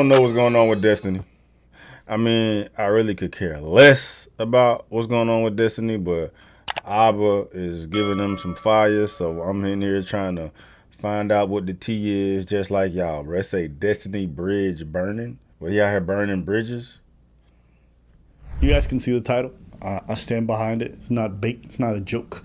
don't know what's going on with Destiny. I mean, I really could care less about what's going on with Destiny, but Abba is giving them some fire, so I'm in here trying to find out what the T is, just like y'all, bro. Let's say Destiny Bridge burning. Well, he out here burning bridges. You guys can see the title. I stand behind it. It's not bait. It's not a joke.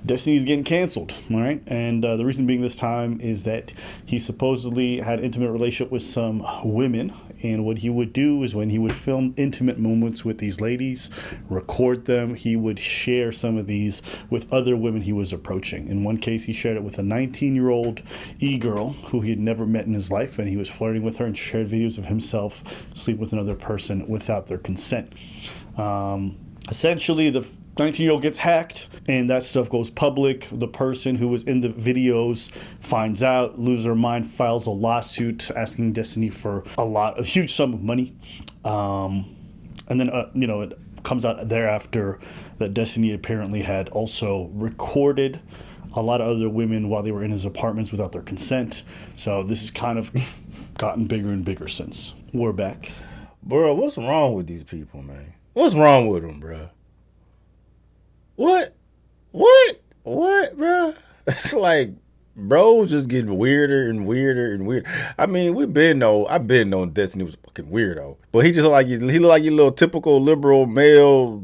Destiny's getting canceled, all right? And the reason being this time is that he supposedly had intimate relationship with some women. And what he would do is when he would film intimate moments with these ladies, record them, he would share some of these with other women he was approaching. In one case, he shared it with a 19-year-old e-girl who he had never met in his life, and he was flirting with her and shared videos of himself sleep with another person without their consent. Essentially, the 19-year-old gets hacked and that stuff goes public. The person who was in the videos finds out, loses their mind, files a lawsuit asking Destiny for a huge sum of money. And then, it comes out thereafter that Destiny apparently had also recorded a lot of other women while they were in his apartments without their consent. So this has kind of gotten bigger and bigger since. We're back. Bro, what's wrong with these people, man? What's wrong with them, bro? What? What, bro? It's like, bro, just getting weirder and weirder and weirder. I mean, I've been known Destiny was a fucking weirdo, but he just he look like your little typical liberal male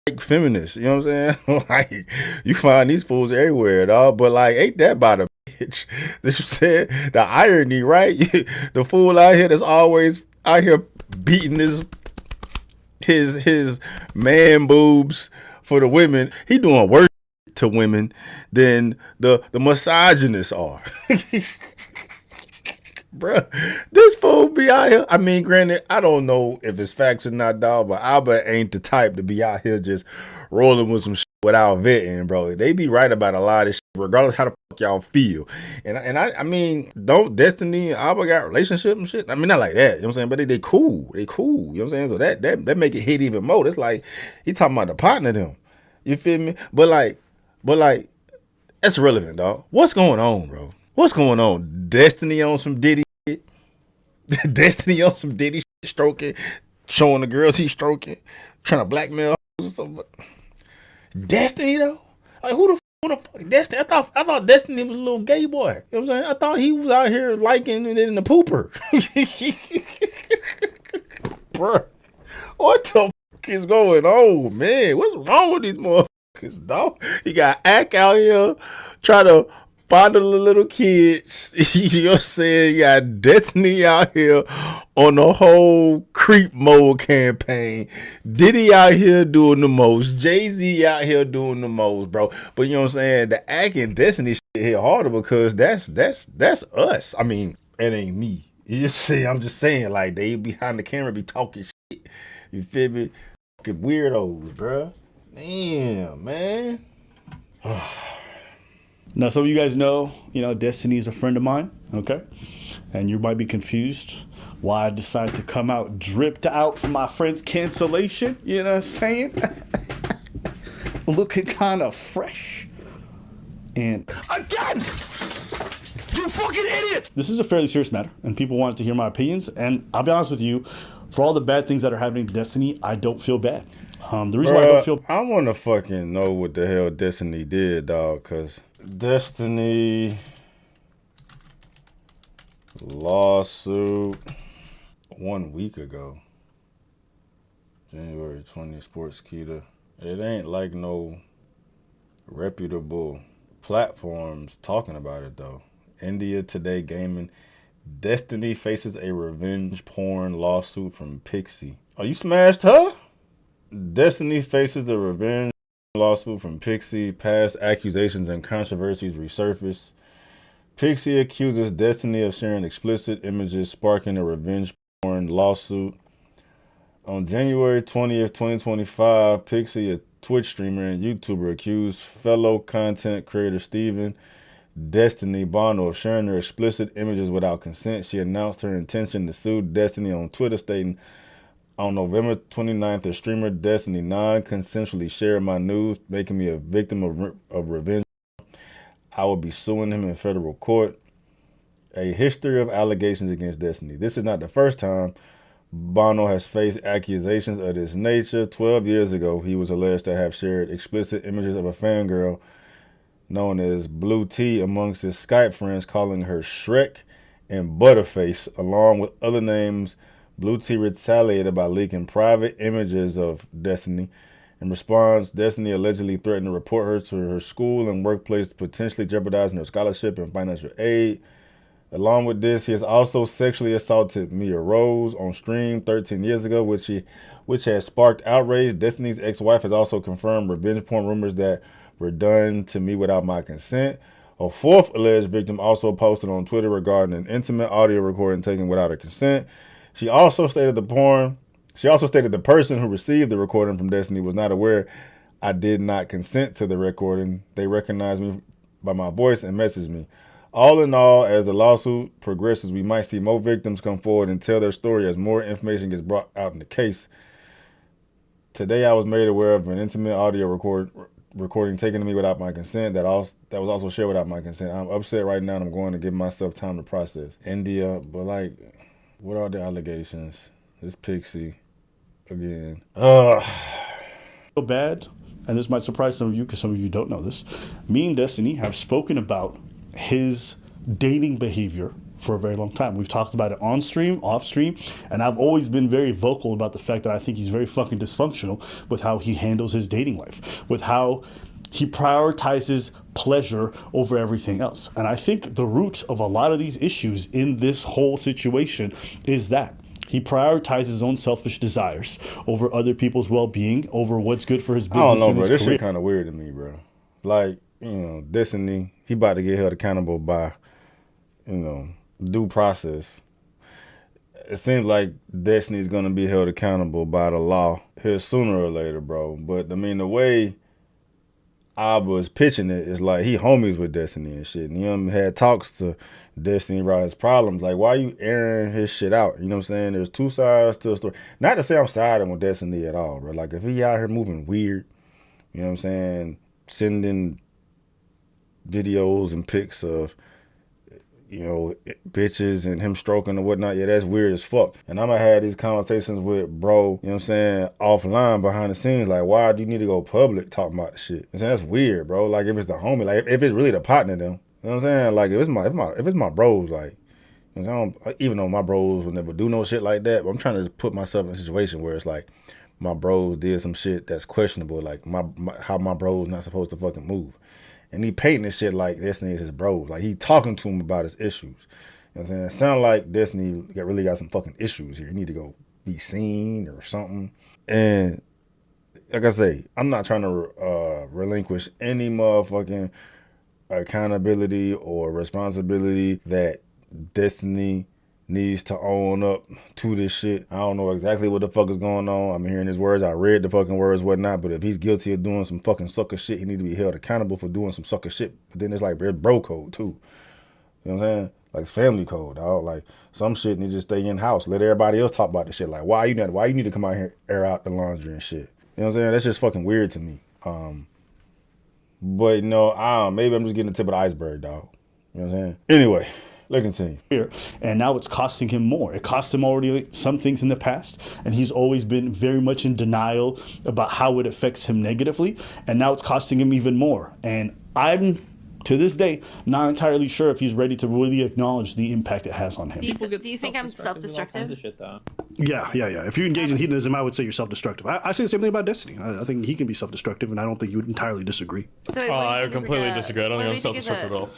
like feminist. You know what I'm saying? Like, you find these fools everywhere, dog. But like, ain't that about a bitch? This you said the irony, right? The fool out here that's always out here beating his man boobs for the women. He doing worse to women than the misogynists are. Bruh, this fool be out here. I mean, granted, I don't know if it's facts or not, dog, but Albert ain't the type to be out here just rolling with some shit without vetting, bro. They be right about a lot of shit, regardless how the fuck y'all feel. I mean, don't Destiny and Albert got relationship and shit? I mean, not like that, you know what I'm saying? But they cool. They cool. You know what I'm saying? So that make it hit even more. It's like he talking about the partner of them. You feel me? But like, that's relevant, dog. What's going on, bro? What's going on? Destiny on some Diddy shit? Destiny on some Diddy shit, stroking, showing the girls he's stroking, trying to blackmail or something. Destiny though? Like who the fuck Destiny? I thought Destiny was a little gay boy. You know what I'm saying? I thought he was out here liking it in the pooper. Bruh, what the fuck is going on, man? What's wrong with these motherfuckers, dog? You got Ack out here trying to fondle the little kids. You know what I'm saying? You got Destiny out here on the whole creep mode campaign. Diddy out here doing the most. Jay-Z out here doing the most, bro. But you know what I'm saying? The Ack and Destiny shit hit harder because that's us. I mean, it ain't me. You just see, I'm just saying, like, they behind the camera be talking shit. You feel me? Fucking weirdos, bro. Damn, man. Now, some of you guys know, Destiny is a friend of mine, okay? And you might be confused why I decided to come out dripped out for my friend's cancellation. You know what I'm saying? Looking kind of fresh. And again, you fucking idiots! This is a fairly serious matter, and people wanted to hear my opinions. And I'll be honest with you, for all the bad things that are happening to Destiny, I don't feel bad. The reason why I don't feel... I want to fucking know what the hell Destiny did, dog, because Destiny lawsuit 1 week ago, January 20th, Sportskeeda. It ain't like no reputable platforms talking about it, though. India Today Gaming. Destiny faces a revenge porn lawsuit from Pixie. Oh, you smashed her? Destiny faces a revenge lawsuit from Pixie. Past accusations and controversies resurface. Pixie accuses Destiny of sharing explicit images, sparking a revenge porn lawsuit. On January 20th, 2025, Pixie, a Twitch streamer and YouTuber, accused fellow content creator Steven Destiny Bono of sharing her explicit images without consent. She announced her intention to sue Destiny on Twitter, stating, on November 29th, the streamer Destiny non-consensually shared my news, making me a victim of revenge. I will be suing him in federal court. a history of allegations against Destiny. This is not the first time Bono has faced accusations of this nature. 12 years ago, he was alleged to have shared explicit images of a fangirl known as Blue T amongst his Skype friends, calling her Shrek and Butterface, along with other names. Blue T retaliated by leaking private images of Destiny. In response, Destiny allegedly threatened to report her to her school and workplace, potentially jeopardizing her scholarship and financial aid. Along with this, he has also sexually assaulted Mia Rose on stream 13 years ago, which has sparked outrage. Destiny's ex-wife has also confirmed revenge porn rumors that were done to me without my consent. A fourth alleged victim also posted on Twitter regarding an intimate audio recording taken without her consent. She also stated the person who received the recording from Destiny was not aware I did not consent to the recording. They recognized me by my voice and messaged me. All in all, as the lawsuit progresses, we might see more victims come forward and tell their story as more information gets brought out in the case. Today, I was made aware of an intimate audio recording taken to me without my consent that was also shared without my consent. I'm upset right now and I'm going to give myself time to process. India, but like, what are the allegations? It's Pixie again. So bad, and this might surprise some of you because some of you don't know this. Me and Destiny have spoken about his dating behavior for a very long time. We've talked about it on stream, off stream, and I've always been very vocal about the fact that I think he's very fucking dysfunctional with how he handles his dating life, with how he prioritizes pleasure over everything else. And I think the root of a lot of these issues in this whole situation is that he prioritizes his own selfish desires over other people's well-being, over what's good for his business. I don't know, and bro. his This career. shit kind of weird to me, bro. Like, Destiny, he about to get held accountable by, due process. It seems like Destiny's gonna be held accountable by the law here sooner or later, bro. But I mean, the way Abba is pitching it is like he homies with Destiny and shit. And he had talks to Destiny about his problems. Like, why are you airing his shit out? You know what I'm saying? There's two sides to the story. Not to say I'm siding with Destiny at all, bro. Like, if he out here moving weird, you know what I'm saying, sending videos and pics of, bitches and him stroking and whatnot, yeah, that's weird as fuck. And I'm gonna have these conversations with bro, you know what I'm saying, offline behind the scenes. Like, why do you need to go public talking about the shit? You know what I'm saying? That's weird, bro. Like, if it's the homie, like if it's really the partner, them, you know what I'm saying? Like, if it's my bros, like, you know, even though my bros would never do no shit like that, but I'm trying to put myself in a situation where it's like my bros did some shit that's questionable, like how my bros not supposed to fucking move. And he painting this shit like Destiny is his bros. Like, he talking to him about his issues. You know what I'm saying? It sound like Destiny really got some fucking issues here. He need to go be seen or something. And like I say, I'm not trying to relinquish any motherfucking accountability or responsibility that Destiny needs to own up to this shit. I don't know exactly what the fuck is going on. I'm hearing his words. I read the fucking words, whatnot. But if he's guilty of doing some fucking sucker shit, he need to be held accountable for doing some sucker shit. But then it's like, it's bro code too. You know what I'm saying? Like, it's family code, dog. Like, some shit need to just stay in house. Let everybody else talk about the shit. Like, why you need to come out here, air out the laundry and shit. You know what I'm saying? That's just fucking weird to me. But maybe I'm just getting the tip of the iceberg, dog. You know what I'm saying? Anyway. Let's continue. And now it's costing him more. It cost him already some things in the past, and he's always been very much in denial about how it affects him negatively, and now it's costing him even more. And I'm, to this day, not entirely sure if he's ready to really acknowledge the impact it has on him. Do you think I'm self-destructive? Yeah. If you engage in hedonism, I would say you're self-destructive. I say the same thing about Destiny. I think he can be self-destructive, and I don't think you would entirely disagree. So I completely disagree. I don't think I'm self-destructive at all.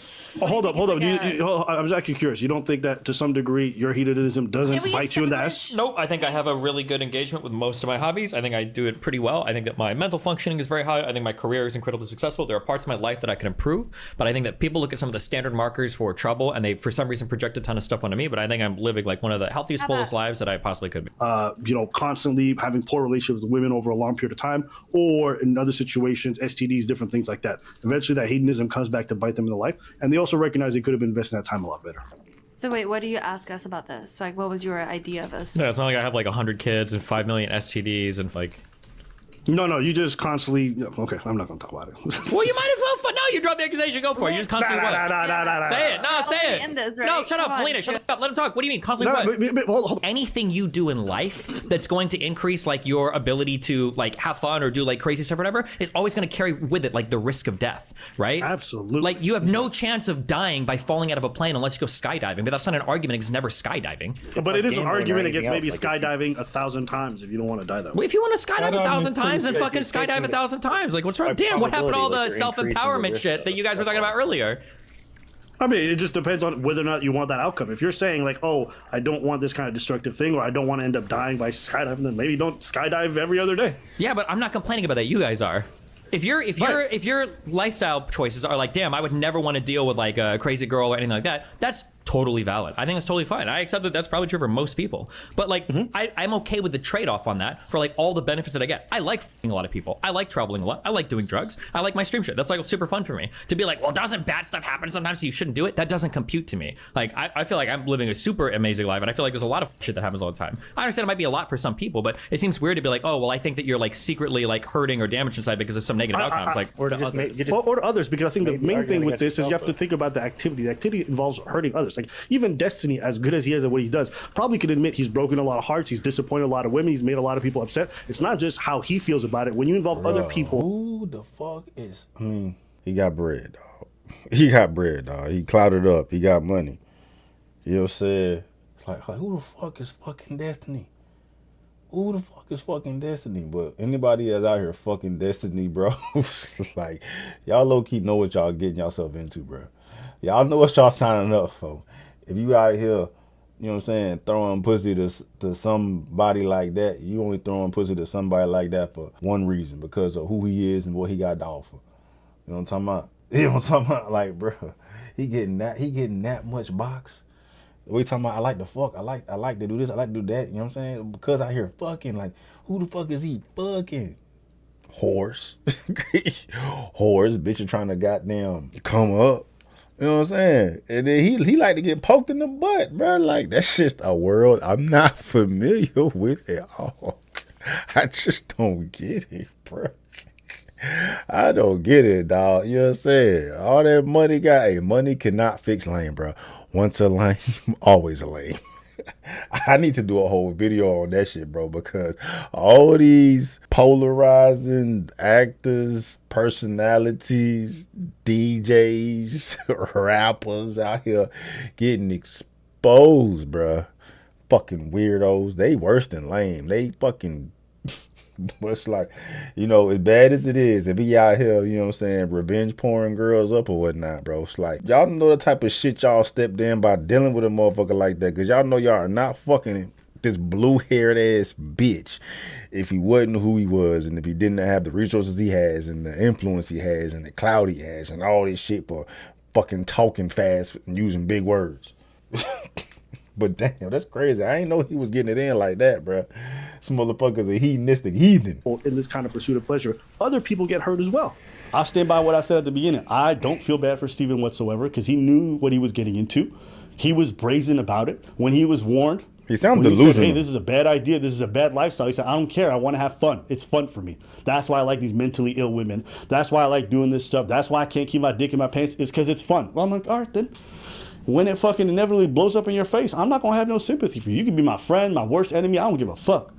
Oh, hold up. I was actually curious. You don't think that to some degree your hedonism doesn't bite you in the ass? Nope. I think I have a really good engagement with most of my hobbies. I think I do it pretty well. I think that my mental functioning is very high. I think my career is incredibly successful. There are parts of my life that I can improve, but I think that people look at some of the standard markers for trouble and they, for some reason, project a ton of stuff onto me. But I think I'm living like one of the healthiest, fullest lives that I possibly could be. Constantly having poor relationships with women over a long period of time, or in other situations, STDs, different things like that. Eventually, that hedonism comes back to bite them in the life, and they also recognize they could have been investing that time a lot better. So wait, what do you ask us about this? Like, what was your idea of this? Yeah, it's not like I have like 100 kids and 5 million STDs and like No, you just constantly. Okay, I'm not gonna talk about it. Well, you might as well. But no, you drop the accusation. Go for it. You just constantly what? Nah. Say it. No, say Let me it. end this, right? No, shut up, Come on. Melina. Shut up. Let him talk. What do you mean? Constantly what? Hold on. Anything you do in life that's going to increase like your ability to like have fun or do like crazy stuff or whatever is always going to carry with it like the risk of death, right? Absolutely. Like you have no chance of dying by falling out of a plane unless you go skydiving, but that's not an argument because it's never skydiving. But it is an gambling or argument against anything maybe else, like skydiving 1,000 times if you don't want to die that way. Well, if you want to skydive But, 1,000 times, then pretty fucking safe, skydive 1,000 times. Like, what's wrong? Damn, what happened to all the probability, like, you're increasing the self-empowerment risk shit that you guys were talking about earlier? I mean, it just depends on whether or not you want that outcome. If you're saying like, oh, I don't want this kind of destructive thing, or I don't want to end up dying by skydiving, then maybe don't skydive every other day. Yeah, but I'm not complaining about that. You guys are. If your lifestyle choices are like, damn, I would never want to deal with like a crazy girl or anything like that, that's totally valid. I think that's totally fine. I accept that that's probably true for most people. But like, I'm okay with the trade-off on that for like all the benefits that I get. I like f***ing a lot of people. I like traveling a lot. I like doing drugs. I like my stream shit. That's like super fun for me. To be like, well, doesn't bad stuff happen sometimes so you shouldn't do it? That doesn't compute to me. Like, I feel like I'm living a super amazing life and I feel like there's a lot of shit that happens all the time. I understand it might be a lot for some people, but it seems weird to be like, oh, well, I think that you're like secretly like hurting or damaged inside because of some negative outcomes. Like, Or to just make, you just Or to others, because I think the Maybe main arguing thing with against this is you have to yourself, think about the activity. The activity involves hurting others. Like even Destiny, as good as he is at what he does, probably could admit he's broken a lot of hearts. He's disappointed a lot of women. He's made a lot of people upset. It's not just how he feels about it. When you involve other people, Who the fuck is? I mean, he got bread, dog. He got bread, dog. He clouded up. He got money. You know what I'm saying? It's like who the fuck is fucking Destiny? Who the fuck is fucking Destiny? But anybody that's out here fucking Destiny, bro, like, y'all low-key know what y'all getting yourself into, bro. Y'all know what y'all signing up for. If you out here, you know what I'm saying, throwing pussy to somebody like that, you only throwing pussy to somebody like that for one reason, because of who he is and what he got to offer. You know what I'm talking about? You know what I'm talking about? Like, bro, he getting that much box. We talking about I like to fuck, I like to do this, I like to do that, you know what I'm saying? Because I hear fucking, like, who the fuck is he fucking? Horse. Horse, bitch are trying to goddamn come up. You know what I'm saying? And then he like to get poked in the butt, bro. Like, that's just a world I'm not familiar with at all. I just don't get it, bro. I don't get it, dog. You know what I'm saying? All that money money cannot fix lame, bro. Once a lame, always a lame. I need to do a whole video on that shit, bro, because all these polarizing actors, personalities, DJs, rappers out here getting exposed, bro. Fucking weirdos. They worse than lame. They fucking... But it's like, you know, as bad as it is, if he out here, you know what I'm saying, revenge pouring girls up or whatnot, bro, it's like, y'all know the type of shit y'all stepped in by dealing with a motherfucker like that, because y'all know y'all are not fucking this blue-haired ass bitch if he wasn't who he was, and if he didn't have the resources he has, and the influence he has, and the clout he has, and all this shit for fucking talking fast and using big words. But damn, that's crazy. I ain't know he was getting it in like that, bro. Some motherfuckers a hedonistic heathen. in this kind of pursuit of pleasure, other people get hurt as well. I'll stand by what I said at the beginning. I don't feel bad for Steven whatsoever, because he knew what he was getting into. He was brazen about it. When he was warned, He sounded when delusional. He said, hey, this is a bad idea. This is a bad lifestyle. He said, I don't care. I want to have fun. It's fun for me. That's why I like these mentally ill women. That's why I like doing this stuff. That's why I can't keep my dick in my pants. It's because it's fun. Well, I'm like, all right, then. When it fucking inevitably blows up in your face, I'm not going to have no sympathy for you. You can be my friend, my worst enemy. I don't give a fuck.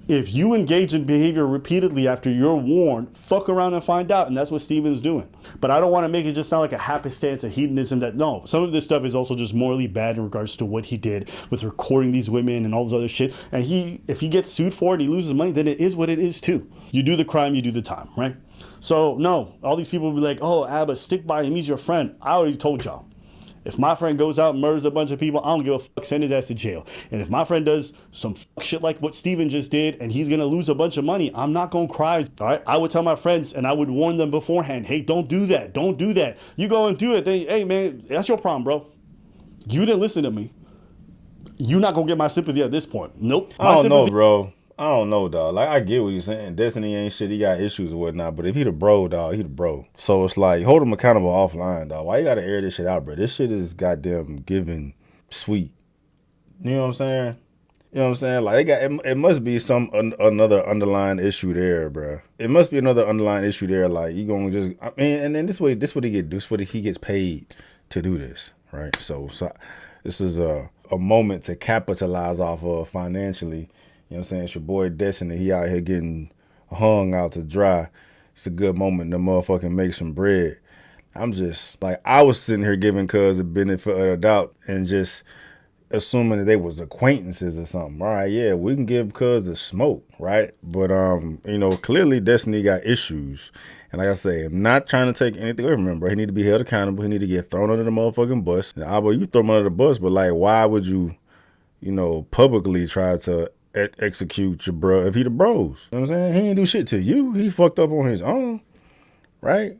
If you engage in behavior repeatedly after you're warned, fuck around and find out. And that's what Steven's doing. But I don't want to make it just sound like a happenstance of hedonism. That no, some of this stuff is also just morally bad in regards to what he did with recording these women and all this other shit. And if he gets sued for it and he loses money, then it is what it is too. You do the crime, you do the time, right? So no, all these people will be like, oh, Abba, stick by him, he's your friend. I already told y'all. If my friend goes out and murders a bunch of people, I don't give a fuck, send his ass to jail. And if my friend does some fuck shit like what Steven just did and he's gonna lose a bunch of money, I'm not gonna cry, all right? I would tell my friends and I would warn them beforehand, hey, don't do that, don't do that. You go and do it, then, hey man, that's your problem, bro. You didn't listen to me. You're not gonna get my sympathy at this point. Nope. I don't know, bro. I don't know, dog. Like, I get what you're saying. Destiny ain't shit. He got issues and whatnot. But if he the bro, dog, he the bro. So it's like, hold him accountable offline, dog. Why you gotta air this shit out, bro? This shit is goddamn giving sweet. You know what I'm saying? You know what I'm saying? Like, it must be another underlying issue there, bro. It must be another underlying issue there. Like, you gonna just, I mean, and then this what he gets paid to do this, right? So this is a moment to capitalize off of financially. You know what I'm saying? It's your boy Destiny. He out here getting hung out to dry. It's a good moment to motherfucking make some bread. I'm just, like, I was sitting here giving cuz the benefit of the doubt and just assuming that they was acquaintances or something. All right, yeah, we can give cuz the smoke, right? But, you know, clearly Destiny got issues. And like I say, I'm not trying to take anything away from him, bro. He need to be held accountable. He need to get thrown under the motherfucking bus. Now, you throw him under the bus, but, like, why would you, you know, publicly try to execute your bro if he the bros? You know what I'm saying? He ain't do shit to you. He fucked up on his own, right?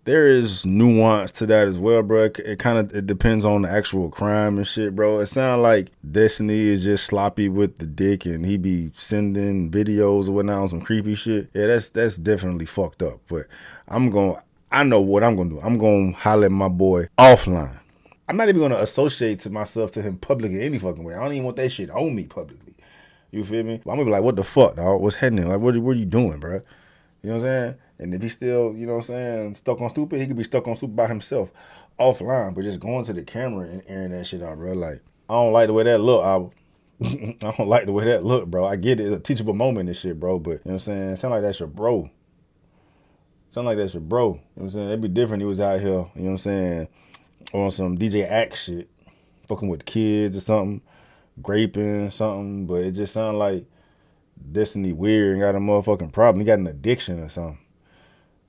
There is nuance to that as well, bro. It depends on the actual crime and shit, bro. It sounds like Destiny is just sloppy with the dick and he be sending videos or whatnot on some creepy shit. Yeah, that's definitely fucked up. But I know what I'm gonna do. I'm gonna holler at my boy offline. I'm not even gonna associate myself to him publicly any fucking way. I don't even want that shit on me publicly. You feel me? I'm gonna be like, what the fuck, dog? What's happening? Like, what are you doing, bro? You know what I'm saying? And if he's still, you know what I'm saying, stuck on stupid, he could be stuck on stupid by himself offline, but just going to the camera and airing that shit out, bro. Like, I don't like the way that look. I don't like the way that look, bro. I get it. It's a teachable moment and shit, bro. But, you know what I'm saying? Sound like that's your bro. You know what I'm saying? It'd be different. He was out here, you know what I'm saying, on some DJ Axe shit, fucking with kids or something, graping something. But it just sounded like Destiny weird and got a motherfucking problem. He got an addiction or something.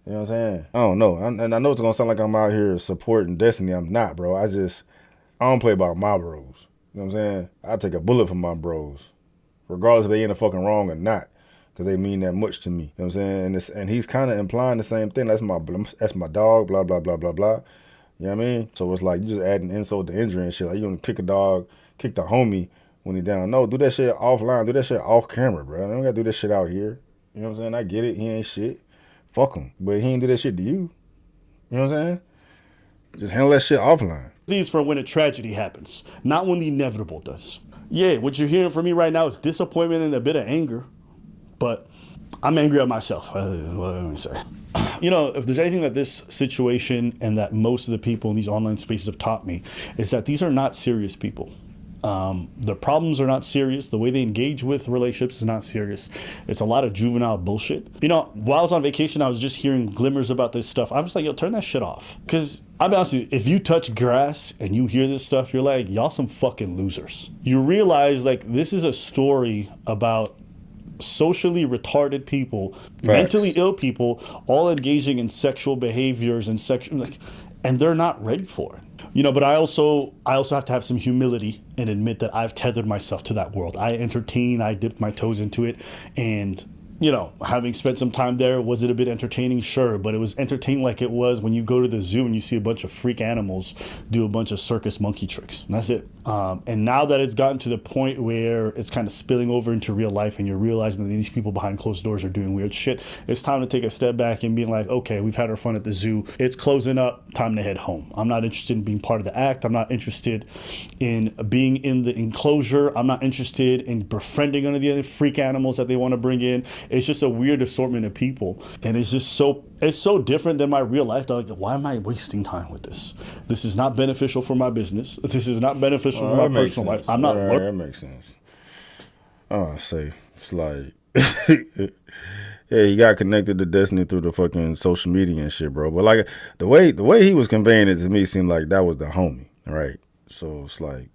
You know what I'm saying? I don't know. And I know it's going to sound like I'm out here supporting Destiny. I'm not, bro. I don't play by my bros. You know what I'm saying? I take a bullet for my bros, regardless if they ain't fucking wrong or not, because they mean that much to me. You know what I'm saying? And he's kind of implying the same thing. That's my dog, blah, blah, blah, blah, blah. You know what I mean? So it's like you just adding insult to injury and shit. Like, you going to kick a dog, kick the homie when he down. No, do that shit offline. Do that shit off camera, bro. I don't got to do that shit out here. You know what I'm saying? I get it. He ain't shit. Fuck him. But he ain't do that shit to you. You know what I'm saying? Just handle that shit offline. These for when a tragedy happens, not when the inevitable does. Yeah, what you're hearing from me right now is disappointment and a bit of anger, but I'm angry at myself. What let me say? You know, if there's anything that this situation and that most of the people in these online spaces have taught me, is that these are not serious people. The problems are not serious. The way they engage with relationships is not serious. It's a lot of juvenile bullshit. You know, while I was on vacation, I was just hearing glimmers about this stuff. I'm just like, yo, turn that shit off. Because I'll be honest with you, if you touch grass and you hear this stuff, you're like, y'all some fucking losers. You realize, like, this is a story about socially retarded people, mentally ill people, all engaging in sexual behaviors and and they're not ready for it. You know, but I also have to have some humility and admit that I've tethered myself to that world. I dipped my toes into it, and you know, having spent some time there, was it a bit entertaining? Sure, but it was entertaining like it was when you go to the zoo and you see a bunch of freak animals do a bunch of circus monkey tricks. And that's it. And now that it's gotten to the point where it's kind of spilling over into real life and you're realizing that these people behind closed doors are doing weird shit, it's time to take a step back and be like, okay, we've had our fun at the zoo. It's closing up. Time to head home. I'm not interested in being part of the act. I'm not interested in being in the enclosure. I'm not interested in befriending any of the other freak animals that they want to bring in. It's just a weird assortment of people. And it's just so different than my real life. Like, why am I wasting time with this? This is not beneficial for my business. This is not beneficial for my personal life. I'm not. That makes sense. Oh, I say, it's like, yeah, he got connected to Destiny through the fucking social media and shit, bro. But like the way he was conveying it to me seemed like that was the homie, right? So it's like,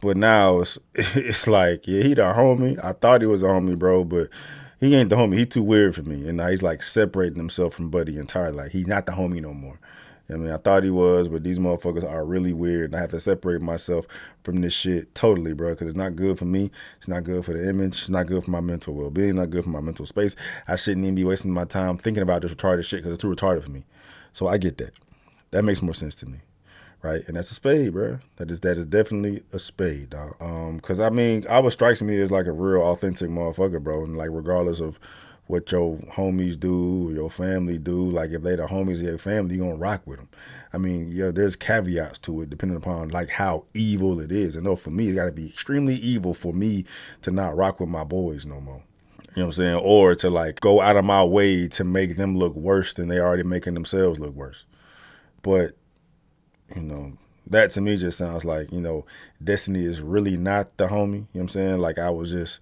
but now it's like, yeah, he the homie. I thought he was a homie, bro, but he ain't the homie. He too weird for me. And now he's like separating himself from Buddy entirely. Like, he's not the homie no more. I mean, I thought he was, but these motherfuckers are really weird. And I have to separate myself from this shit totally, bro, because it's not good for me. It's not good for the image. It's not good for my mental well-being. It's not good for my mental space. I shouldn't even be wasting my time thinking about this retarded shit because it's too retarded for me. So I get that. That makes more sense to me. Right, and that's a spade, bro. That is definitely a spade, dog. Cause I mean, Albert strikes me as like a real authentic motherfucker, bro. And like, regardless of what your homies do, your family do. Like if they the homies of your family, you gonna rock with them. I mean, yeah, there's caveats to it depending upon like how evil it is. I know for me, it gotta be extremely evil for me to not rock with my boys no more. You know what I'm saying? Or to like go out of my way to make them look worse than they already making themselves look worse. But, you know, that to me just sounds like, you know, Destiny is really not the homie. You know what I'm saying? Like I was just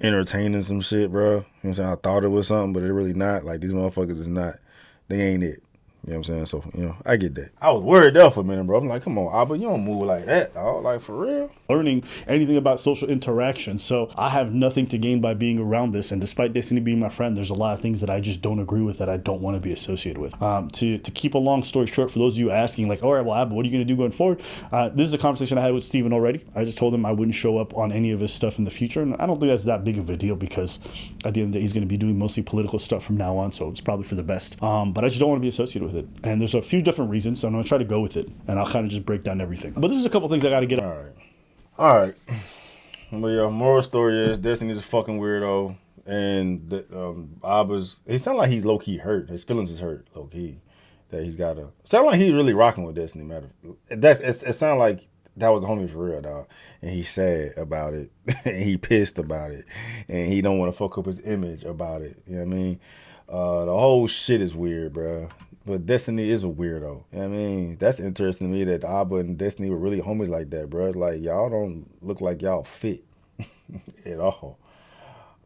entertaining some shit, bro. You know what I'm saying? I thought it was something, but it really not. Like these motherfuckers is not, they ain't it. You know what I'm saying? So, you know, I get that. I was worried there for a minute, bro. I'm like, come on, Abba, you don't move like that, dog. Like, for real? Learning anything about social interaction. So I have nothing to gain by being around this. And despite Destiny being my friend, there's a lot of things that I just don't agree with, that I don't want to be associated with. To keep a long story short, for those of you asking, like, all right, well, Abba, what are you going to do going forward? This is a conversation I had with Steven already. I just told him I wouldn't show up on any of his stuff in the future. And I don't think that's that big of a deal, because at the end of the day, he's going to be doing mostly political stuff from now on. So it's probably for the best. But I just don't want to be associated with it. And there's a few different reasons. So I'm going to try to go with it. And I'll kind of just break down everything. But there's a couple things I got to get. All right. But yeah, moral story is Destiny's a fucking weirdo. And Abba's, it sounds like he's low-key hurt. His feelings is hurt, low-key. That he's got to, sound like he's really rocking with Destiny, matter. It sounds like that was the homie for real, dog. And he's sad about it. And he pissed about it. And he don't want to fuck up his image about it. You know what I mean? The whole shit is weird, bro. But Destiny is a weirdo. You know what I mean? That's interesting to me that Abba and Destiny were really homies like that, bro. Like, y'all don't look like y'all fit at all.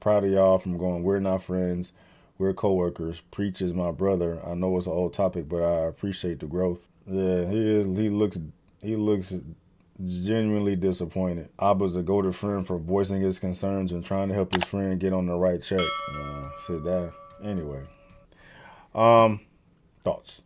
Proud of y'all from going, we're not friends, we're coworkers. Preach is my brother. I know it's an old topic, but I appreciate the growth. Yeah, he is. He looks genuinely disappointed. Abba's a go-to friend for voicing his concerns and trying to help his friend get on the right track. Shit that. Anyway. Thoughts?